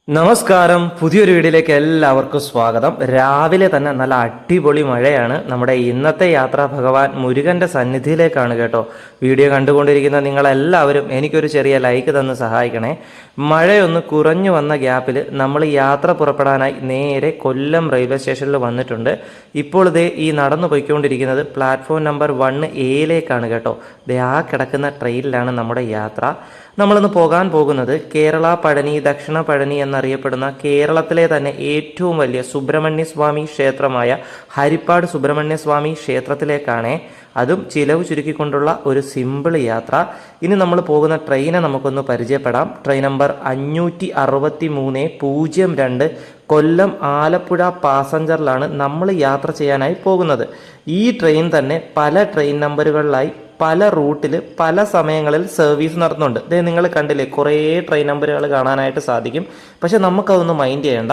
നമസ്കാരം. പുതിയൊരു വീഡിയോയിലേക്ക് എല്ലാവർക്കും സ്വാഗതം. രാവിലെ തന്നെ നല്ല അടിപൊളി മഴയാണ്. നമ്മുടെ ഇന്നത്തെ യാത്ര ഭഗവാൻ മുരുകന്റെ സന്നിധിയിലേക്കാണ് കേട്ടോ. വീഡിയോ കണ്ടുകൊണ്ടിരിക്കുന്ന നിങ്ങളെല്ലാവരും എനിക്കൊരു ചെറിയ ലൈക്ക് തന്ന് സഹായിക്കണേ. മഴയൊന്ന് കുറഞ്ഞു വന്ന ഗ്യാപ്പിൽ നമ്മൾ യാത്ര പുറപ്പെടാനായി നേരെ കൊല്ലം റെയിൽവേ സ്റ്റേഷനിൽ വന്നിട്ടുണ്ട്. ഇപ്പോൾ ഇതേ ഈ നടന്നു പോയിക്കൊണ്ടിരിക്കുന്നത് പ്ലാറ്റ്ഫോം നമ്പർ 1A കേട്ടോ. ദേ ആ കിടക്കുന്ന ട്രെയിനിലാണ് നമ്മുടെ യാത്ര. നമ്മളിന്ന് പോകാൻ പോകുന്നത് കേരള പഴനി, ദക്ഷിണ പഴനി എന്നറിയപ്പെടുന്ന കേരളത്തിലെ തന്നെ ഏറ്റവും വലിയ സുബ്രഹ്മണ്യ സ്വാമി ക്ഷേത്രമായ ഹരിപ്പാട് സുബ്രഹ്മണ്യ സ്വാമി ക്ഷേത്രത്തിലേക്കാണ്. അതും ചിലവ് ചുരുക്കിക്കൊണ്ടുള്ള ഒരു സിമ്പിൾ യാത്ര. ഇനി നമ്മൾ പോകുന്ന ട്രെയിനെ നമുക്കൊന്ന് പരിചയപ്പെടാം. ട്രെയിൻ നമ്പർ 56302 കൊല്ലം ആലപ്പുഴ പാസഞ്ചറിലാണ് നമ്മൾ യാത്ര ചെയ്യാനായി പോകുന്നത്. ഈ ട്രെയിൻ തന്നെ പല ട്രെയിൻ നമ്പറുകളിലായി പല റൂട്ടിൽ പല സമയങ്ങളിൽ സർവീസ് നടത്തുന്നുണ്ട്. ഇതേ നിങ്ങൾ കണ്ടില്ലേ, കുറേ ട്രെയിൻ നമ്പറുകൾ കാണാനായിട്ട് സാധിക്കും. പക്ഷെ നമുക്കതൊന്നും മൈൻഡ് ചെയ്യേണ്ട.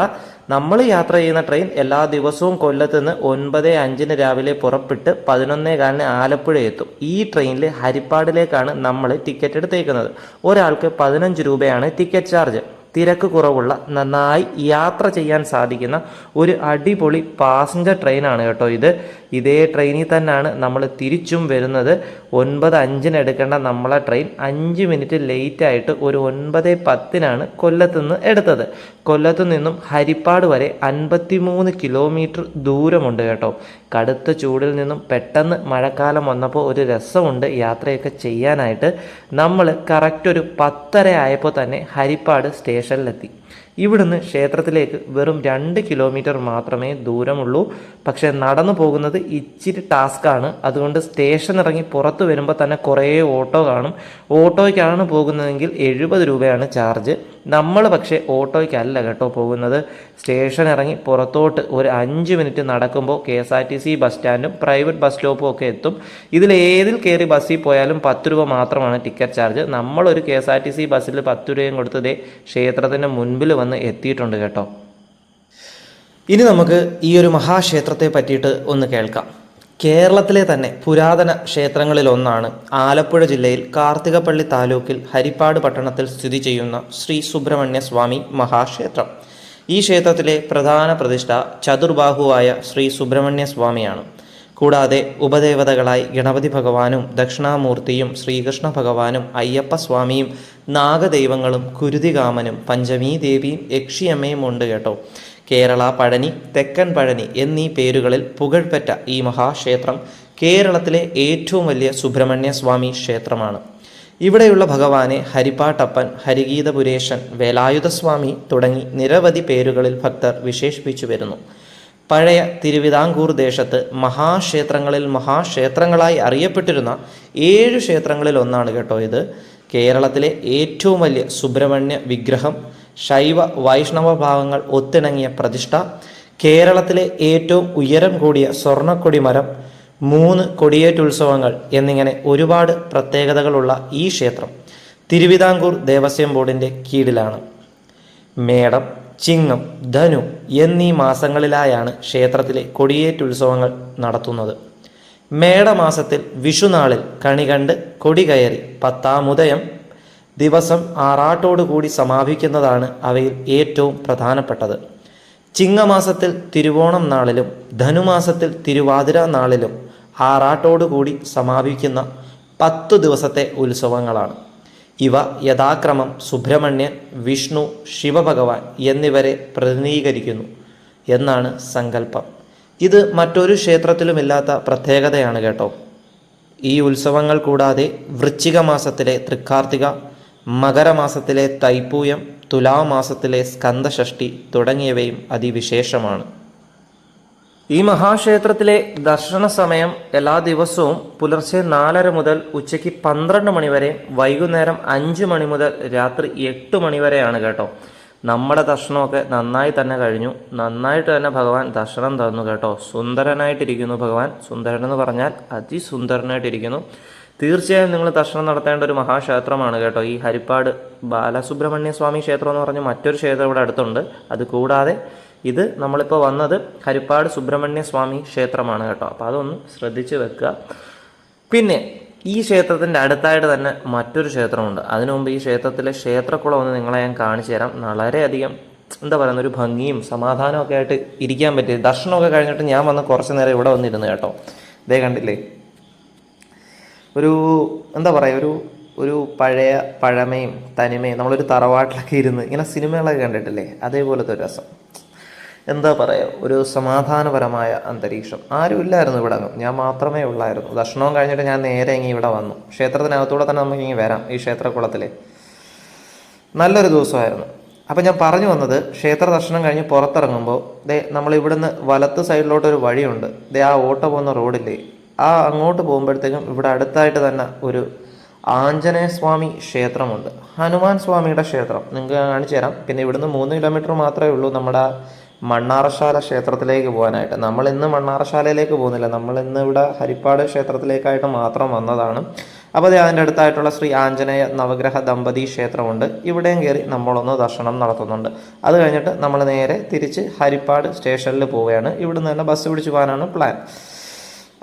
നമ്മൾ യാത്ര ചെയ്യുന്ന ട്രെയിൻ എല്ലാ ദിവസവും കൊല്ലത്ത് നിന്ന് 9:05 രാവിലെ പുറപ്പെട്ട് 11:15 ആലപ്പുഴ എത്തും. ഈ ട്രെയിനിൽ ഹരിപ്പാടിലേക്കാണ് നമ്മൾ ടിക്കറ്റ് എടുത്തേക്കുന്നത്. ഒരാൾക്ക് 15 രൂപയാണ് ടിക്കറ്റ് ചാർജ്. തിരക്ക് കുറവുള്ള, നന്നായി യാത്ര ചെയ്യാൻ സാധിക്കുന്ന ഒരു അടിപൊളി പാസഞ്ചർ ട്രെയിനാണ് കേട്ടോ ഇത്. ഇതേ ട്രെയിനിൽ തന്നെയാണ് നമ്മൾ തിരിച്ചും വരുന്നത്. 9:05 എടുക്കേണ്ട നമ്മളെ ട്രെയിൻ 5 മിനിറ്റ് ലേറ്റായിട്ട് ഒരു 9:10 കൊല്ലത്ത് നിന്ന് എടുത്തത്. കൊല്ലത്തു നിന്നും ഹരിപ്പാട് വരെ 53 കിലോമീറ്റർ ദൂരമുണ്ട് കേട്ടോ. കടുത്ത ചൂടിൽ നിന്നും പെട്ടെന്ന് മഴക്കാലം വന്നപ്പോൾ ഒരു രസമുണ്ട് യാത്രയൊക്കെ ചെയ്യാനായിട്ട്. നമ്മൾ കറക്റ്റ് ഒരു 10:30 ആയപ്പോൾ തന്നെ ഹരിപ്പാട് സ്റ്റേഷനിലെത്തി. ഇവിടുന്ന് ക്ഷേത്രത്തിലേക്ക് വെറും 2 കിലോമീറ്റർ മാത്രമേ ദൂരമുള്ളൂ. പക്ഷേ നടന്നു പോകുന്നത് ഇച്ചിരി ടാസ്ക്കാണ്. അതുകൊണ്ട് സ്റ്റേഷൻ ഇറങ്ങി പുറത്ത് വരുമ്പോൾ തന്നെ കുറേ ഓട്ടോ കാണും. ഓട്ടോയ്ക്കാണ് പോകുന്നതെങ്കിൽ 70 രൂപയാണ് ചാർജ്. നമ്മൾ പക്ഷേ ഓട്ടോയ്ക്കല്ല കേട്ടോ പോകുന്നത്. സ്റ്റേഷൻ ഇറങ്ങി പുറത്തോട്ട് ഒരു 5 മിനിറ്റ് നടക്കുമ്പോൾ KSRTC ബസ് സ്റ്റാൻഡും പ്രൈവറ്റ് ബസ് സ്റ്റോപ്പും ഒക്കെ എത്തും. ഇതിലേതിൽ കയറി ബസ്സിൽ പോയാലും 10 രൂപ മാത്രമാണ് ടിക്കറ്റ് ചാർജ്. നമ്മളൊരു KSRTC ബസ്സിൽ 10 രൂപയും കൊടുത്തതേ ക്ഷേത്രത്തിൻ്റെ മുൻപിൽ വന്ന് എത്തിയിട്ടുണ്ട് കേട്ടോ. ഇനി നമുക്ക് ഈ ഒരു മഹാക്ഷേത്രത്തെ പറ്റിയിട്ട് ഒന്ന് കേൾക്കാം. കേരളത്തിലെ തന്നെ പുരാതന ക്ഷേത്രങ്ങളിലൊന്നാണ് ആലപ്പുഴ ജില്ലയിൽ കാർത്തികപ്പള്ളി താലൂക്കിൽ ഹരിപ്പാട് പട്ടണത്തിൽ സ്ഥിതി ചെയ്യുന്ന ശ്രീ സുബ്രഹ്മണ്യ സ്വാമി മഹാക്ഷേത്രം. ഈ ക്ഷേത്രത്തിലെ പ്രധാന പ്രതിഷ്ഠ ചതുർബാഹുവായ ശ്രീ സുബ്രഹ്മണ്യ സ്വാമിയാണ്. കൂടാതെ ഉപദേവതകളായി ഗണപതി ഭഗവാനും ദക്ഷിണാമൂർത്തിയും ശ്രീകൃഷ്ണ ഭഗവാനും അയ്യപ്പസ്വാമിയും നാഗദൈവങ്ങളും കുരുതികാമനും പഞ്ചമീ ദേവിയും യക്ഷിയമ്മയും ഉണ്ട് കേട്ടോ. കേരള പഴനി, തെക്കൻ പഴനി എന്നീ പേരുകളിൽ പുകഴ്പെറ്റ ഈ മഹാക്ഷേത്രം കേരളത്തിലെ ഏറ്റവും വലിയ സുബ്രഹ്മണ്യ സ്വാമി ക്ഷേത്രമാണ്. ഇവിടെയുള്ള ഭഗവാനെ ഹരിപ്പാട്ടപ്പൻ, ഹരിഗീതപുരേശൻ, വേലായുധസ്വാമി തുടങ്ങി നിരവധി പേരുകളിൽ ഭക്തർ വിശേഷിപ്പിച്ചു വരുന്നു. പഴയ തിരുവിതാംകൂർ ദേശത്ത് മഹാക്ഷേത്രങ്ങളായി അറിയപ്പെട്ടിരുന്ന 7 ക്ഷേത്രങ്ങളിൽ ഒന്നാണ് കേട്ടോ ഇത്. കേരളത്തിലെ ഏറ്റവും വലിയ സുബ്രഹ്മണ്യ വിഗ്രഹം, ശൈവ വൈഷ്ണവ ഭാവങ്ങൾ ഒത്തിണങ്ങിയ പ്രതിഷ്ഠ, കേരളത്തിലെ ഏറ്റവും ഉയരം കൂടിയ സ്വർണ്ണക്കൊടി മരം, 3 കൊടിയേറ്റുത്സവങ്ങൾ എന്നിങ്ങനെ ഒരുപാട് പ്രത്യേകതകളുള്ള ഈ ക്ഷേത്രം തിരുവിതാംകൂർ ദേവസ്വം ബോർഡിൻ്റെ കീഴിലാണ്. മേടം, ചിങ്ങം, ധനു എന്നീ മാസങ്ങളിലായാണ് ക്ഷേത്രത്തിലെ കൊടിയേറ്റുത്സവങ്ങൾ നടത്തുന്നത്. മേടമാസത്തിൽ വിഷുനാളിൽ കണി കണ്ട് കൊടി കയറി 10-ാം ഉദയം ദിവസം ആറാട്ടോടുകൂടി സമാപിക്കുന്നതാണ് അവയിൽ ഏറ്റവും പ്രധാനപ്പെട്ടത്. ചിങ്ങമാസത്തിൽ തിരുവോണം നാളിലും ധനുമാസത്തിൽ തിരുവാതിര നാളിലും ആറാട്ടോടുകൂടി സമാപിക്കുന്ന 10 ദിവസത്തെ ഉത്സവങ്ങളാണ്. ഇവ യഥാക്രമം സുബ്രഹ്മണ്യൻ, വിഷ്ണു, ശിവഭഗവാൻ എന്നിവരെ പ്രതിനിധീകരിക്കുന്നു എന്നാണ് സങ്കല്പം. ഇത് മറ്റൊരു ക്ഷേത്രത്തിലുമില്ലാത്ത പ്രത്യേകതയാണ് കേട്ടോ. ഈ ഉത്സവങ്ങൾ കൂടാതെ വൃശ്ചിക മാസത്തിലെ തൃക്കാർത്തിക, മകരമാസത്തിലെ തൈപ്പൂയം, തുലാമാസത്തിലെ സ്കന്ദഷഷ്ടി തുടങ്ങിയവയും അതിവിശേഷമാണ്. ഈ മഹാക്ഷേത്രത്തിലെ ദർശന സമയം എല്ലാ ദിവസവും പുലർച്ചെ 4:30 മുതൽ ഉച്ചയ്ക്ക് 12 മണി വരെ, വൈകുന്നേരം 5 മണി മുതൽ രാത്രി 8 മണി വരെയാണ് കേട്ടോ. നമ്മുടെ ദർശനമൊക്കെ നന്നായി തന്നെ കഴിഞ്ഞു. നന്നായിട്ട് തന്നെ ഭഗവാൻ ദർശനം തന്നു കേട്ടോ. സുന്ദരനായിട്ടിരിക്കുന്നു ഭഗവാൻ. സുന്ദരൻ എന്ന് പറഞ്ഞാൽ അതിസുന്ദരനായിട്ടിരിക്കുന്നു. തീർച്ചയായും നിങ്ങൾ ദർശനം നടത്തേണ്ട ഒരു മഹാക്ഷേത്രമാണ് കേട്ടോ ഈ ഹരിപ്പാട് ബാലസുബ്രഹ്മണ്യ സ്വാമി ക്ഷേത്രം എന്ന് പറഞ്ഞ് മറ്റൊരു ക്ഷേത്രം ഇവിടെ അടുത്തുണ്ട്. അതുകൂടാതെ ഇത് നമ്മളിപ്പോൾ വന്നത് ഹരിപ്പാട് സുബ്രഹ്മണ്യ സ്വാമി ക്ഷേത്രമാണ് കേട്ടോ. അപ്പോൾ അതൊന്ന് ശ്രദ്ധിച്ച് വെക്കുക. പിന്നെ ഈ ക്ഷേത്രത്തിൻ്റെ അടുത്തായിട്ട് തന്നെ മറ്റൊരു ക്ഷേത്രമുണ്ട്. അതിനു മുമ്പ് ഈ ക്ഷേത്രത്തിലെ ക്ഷേത്രക്കുളം ഒന്ന് നിങ്ങളെ ഞാൻ കാണിച്ചു തരാം. വളരെയധികം എന്താ പറയുന്ന ഒരു ഭംഗിയും സമാധാനവും ഒക്കെ ആയിട്ട് ഇരിക്കാൻ പറ്റി. ദർശനമൊക്കെ കഴിഞ്ഞിട്ട് ഞാൻ വന്ന് കുറച്ച് നേരം ഇവിടെ വന്നിരുന്നു കേട്ടോ. ഇതേ കണ്ടില്ലേ, ഒരു എന്താ പറയുക, ഒരു പഴയ പഴമയും തനിമയും, നമ്മളൊരു തറവാട്ടിലൊക്കെ ഇരുന്ന് ഇങ്ങനെ സിനിമകളൊക്കെ കണ്ടിട്ടില്ലേ, അതേപോലത്തെ ഒരു രസം. എന്താ പറയുക, ഒരു സമാധാനപരമായ അന്തരീക്ഷം. ആരും ഇല്ലായിരുന്നു ഇവിടെ, ഞാൻ മാത്രമേ ഉള്ളായിരുന്നു. ദർശനവും കഴിഞ്ഞിട്ട് ഞാൻ നേരെ ഇങ്ങനെ ഇവിടെ വന്നു. ക്ഷേത്രത്തിനകത്തൂടെ തന്നെ നമുക്ക് ഇങ്ങനെ വരാം, ഈ ക്ഷേത്രക്കുളത്തിൽ. നല്ലൊരു ദിവസമായിരുന്നു. അപ്പം ഞാൻ പറഞ്ഞു വന്നത്, ക്ഷേത്ര ദർശനം കഴിഞ്ഞ് പുറത്തിറങ്ങുമ്പോൾ നമ്മളിവിടുന്ന് വലത്ത് സൈഡിലോട്ടൊരു വഴിയുണ്ട്. ആ ഓട്ടോ പോകുന്ന റോഡില്ലേ, അങ്ങോട്ട് പോകുമ്പോഴത്തേക്കും ഇവിടെ അടുത്തായിട്ട് തന്നെ ഒരു ആഞ്ജനേയ സ്വാമി ക്ഷേത്രമുണ്ട്, ഹനുമാൻ സ്വാമിയുടെ ക്ഷേത്രം. നിങ്ങൾക്ക് കാണിച്ചു തരാം. പിന്നെ ഇവിടുന്ന് 3 കിലോമീറ്റർ മാത്രമേ ഉള്ളൂ നമ്മുടെ മണ്ണാറശാല ക്ഷേത്രത്തിലേക്ക് പോകാനായിട്ട്. നമ്മളിന്ന് മണ്ണാറശാലയിലേക്ക് പോകുന്നില്ല, നമ്മളിന്ന് ഇവിടെ ഹരിപ്പാട് ക്ഷേത്രത്തിലേക്കായിട്ട് മാത്രം വന്നതാണ്. അപ്പോൾ അതിൻ്റെ അടുത്തായിട്ടുള്ള ശ്രീ ആഞ്ജനേയ നവഗ്രഹ ദമ്പതി ക്ഷേത്രമുണ്ട്. ഇവിടെയും കയറി നമ്മളൊന്ന് ദർശനം നടത്തുന്നുണ്ട്. അത് കഴിഞ്ഞിട്ട് നമ്മൾ നേരെ തിരിച്ച് ഹരിപ്പാട് സ്റ്റേഷനിൽ പോവുകയാണ്. ഇവിടുന്ന് തന്നെ ബസ് പിടിച്ച് പോകാനാണ് പ്ലാൻ.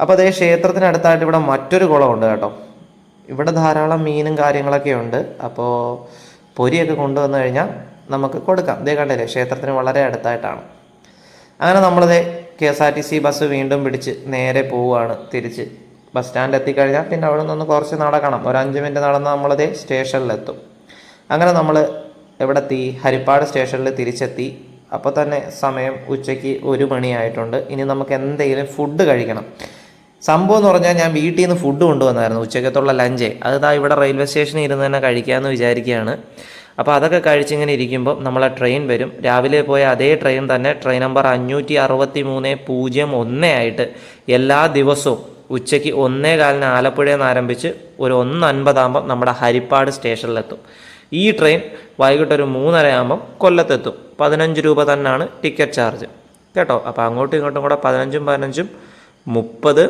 അപ്പോൾ അതേ ക്ഷേത്രത്തിനടുത്തായിട്ട് ഇവിടെ മറ്റൊരു കുളമുണ്ട് കേട്ടോ. ഇവിടെ ധാരാളം മീനും കാര്യങ്ങളൊക്കെ ഉണ്ട്. അപ്പോൾ പൊരിയൊക്കെ കൊണ്ടുവന്നു കഴിഞ്ഞാൽ നമുക്ക് കൊടുക്കാം. ഇതേ കണ്ടില്ലേ, ക്ഷേത്രത്തിന് വളരെ അടുത്തായിട്ടാണ്. അങ്ങനെ നമ്മളിതേ KSRTC ബസ് വീണ്ടും പിടിച്ച് നേരെ പോവുകയാണ് തിരിച്ച്. ബസ് സ്റ്റാൻഡ് എത്തിക്കഴിഞ്ഞാൽ പിന്നെ അവിടെ നിന്ന് കുറച്ച് നടക്കണം. ഒരു 5 മിനിറ്റ് നടന്ന് നമ്മളിതേ സ്റ്റേഷനിലെത്തും. അങ്ങനെ നമ്മൾ എവിടെ എത്തി? ഹരിപ്പാട് സ്റ്റേഷനിൽ തിരിച്ചെത്തി. അപ്പോൾ തന്നെ സമയം ഉച്ചയ്ക്ക് 1 മണിയായിട്ടുണ്ട്. ഇനി നമുക്ക് എന്തെങ്കിലും ഫുഡ് കഴിക്കണം. സംഭവം എന്ന് പറഞ്ഞാൽ, ഞാൻ വീട്ടിൽ നിന്ന് ഫുഡ് കൊണ്ടുവന്നായിരുന്നു, ഉച്ചക്കത്തുള്ള ലഞ്ച്. അത് ഇവിടെ റെയിൽവേ സ്റ്റേഷനിൽ ഇരുന്ന് തന്നെ കഴിക്കാമെന്ന് വിചാരിക്കുകയാണ്. അപ്പോൾ അതൊക്കെ കഴിച്ചിങ്ങനെ ഇരിക്കുമ്പോൾ നമ്മളെ ട്രെയിൻ വരും. രാവിലെ പോയ അതേ ട്രെയിൻ തന്നെ, ട്രെയിൻ നമ്പർ 56301 ആയിട്ട് എല്ലാ ദിവസവും ഉച്ചയ്ക്ക് 1:15 ആലപ്പുഴയിൽ നിന്ന് ആരംഭിച്ച് ഒരു 1:50 നമ്മുടെ ഹരിപ്പാട് സ്റ്റേഷനിലെത്തും. ഈ ട്രെയിൻ വൈകിട്ട് ഒരു 3:30 ആകുമ്പം കൊല്ലത്തെത്തും. 15 രൂപ തന്നെയാണ് ടിക്കറ്റ് ചാർജ് കേട്ടോ. അപ്പോൾ അങ്ങോട്ടും ഇങ്ങോട്ടും കൂടെ 15 15 30,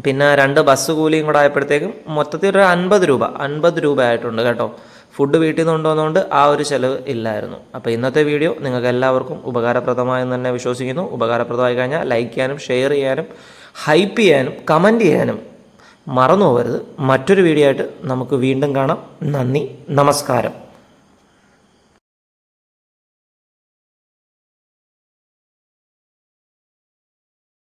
പിന്നെ 2 ബസ് കൂലിയും കൂടെ ആയപ്പോഴത്തേക്കും മൊത്തത്തിൽ ഒരു 50 രൂപ ആയിട്ടുണ്ട് കേട്ടോ. ഫുഡ് വീട്ടിൽ നിന്ന് കൊണ്ടുവന്നുകൊണ്ട് ആ ഒരു ചിലവ് ഇല്ലായിരുന്നു. അപ്പോൾ ഇന്നത്തെ വീഡിയോ നിങ്ങൾക്ക് എല്ലാവർക്കും ഉപകാരപ്രദമായെന്ന് തന്നെ വിശ്വസിക്കുന്നു. ഉപകാരപ്രദമായി കഴിഞ്ഞാൽ ലൈക്ക് ചെയ്യാനും ഷെയർ ചെയ്യാനും ഹൈപ്പ് ചെയ്യാനും കമൻറ്റ് ചെയ്യാനും മറന്നു പോകരുത്. മറ്റൊരു വീഡിയോ ആയിട്ട് നമുക്ക് വീണ്ടും കാണാം. നന്ദി, നമസ്കാരം.